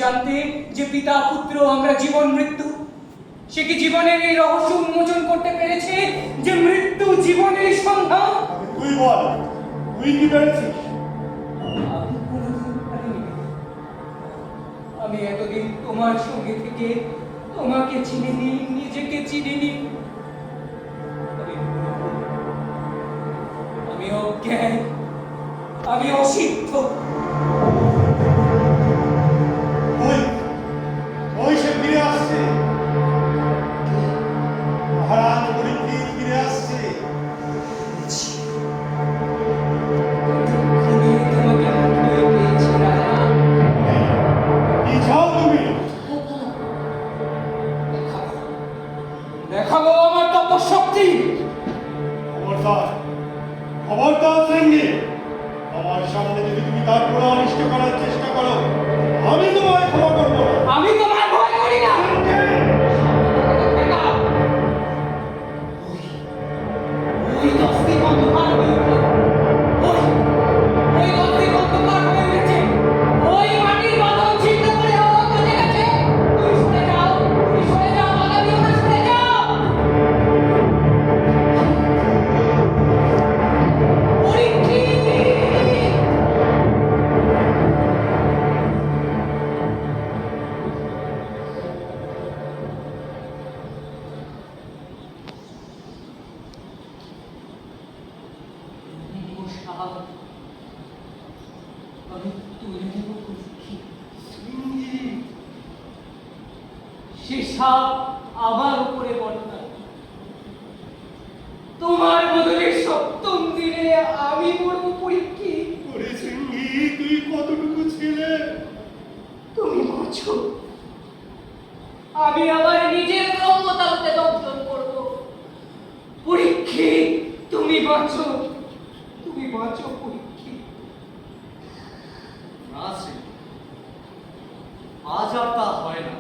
জানতে যে পিতা পুত্র আমরা জীবন মৃত্যু, সে কি জীবনের এই রহস্য উন্মোচন করতে পেরেছে যে মৃত্যু জীবনের সন্ধান? তুই বল, তুই কি পেরেছিস? আমি কোনোদিন পারিনি। আমি এতদিন তোমার সঙ্গে থেকে তোমাকে চিনিনি, নিজেকে চিনিনি। আমি অজ্ঞান, আমি অসিদ্ধ। ওই সে ফিরে আসছে, মহারাজ পরীক্ষিত ফিরে আসছে। কি চাও তুমি? দেখাবো আমার তপশক্তি। খবরদার, খবরদার শ্রেণী, আমার সামনে যদি তুমি তার পুরো অনিষ্ট করার চেষ্টা করো, আমি তোমায় ক্ষমা করবো না। আমি তোমার ভয় করি না। ওই দস্তি অন্ধকার হয়ে উঠল। ওই দস্তি অন্ধকার হয়ে উঠেছে। ওই মাটির বাঁধন ছিন্ন করে অনন্ত জেগেছে। তুমি সরে যাও, তুমি সরে যাও, বাধা দিও না, সরে যাও। পরীক্ষিত! আমি তুলে নেব পরীক্ষিত। সে সাপ আমার উপরে বর্তা। তোমার বদলে সপ্তম দিনে আমি মরব পরীক্ষিত। ওরে সিংহি, তুই কতটুকু ছিলে? তুমি বাঁচো, আমি আমার নিজের ব্রহ্মতালতে দর্শন করব। পরীক্ষিত, তুমি বাঁচো, তুমি বাঁচো পরীক্ষিত। না শ্রী, আজ আর তা হয় না।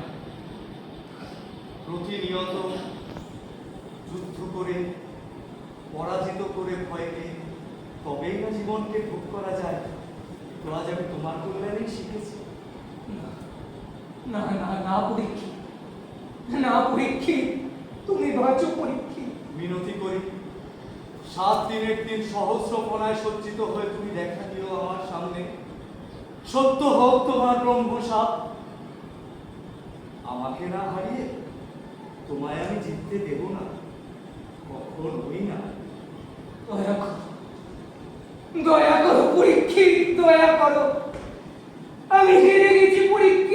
প্রতিনিয়ত যুদ্ধ করে, পরাজিত করে ভয়কে, তবেই না জীবনকে ভোগ করা যায়। তো আজ আমি তোমার কল্যাণেই শিখেছি। না না না পরীক্ষিত, না পরীক্ষিত, তুমি বাঁচো পরীক্ষিত। মিনতি করি, 7 দিনের দিন সহস্রপনায় সজ্জিত হয়ে তুমি দেখা দিও আমার সামনে। সত্য হোক তোমার ব্রহ্মসাপ। আমাকে না হারিয়ে তোমায় আমি জিততে দেব না, কখনোই না। দয়া করো, দয়া করো পরীক্ষিত, দয়া করো। আমি হেরে গেছি পরীক্ষিত।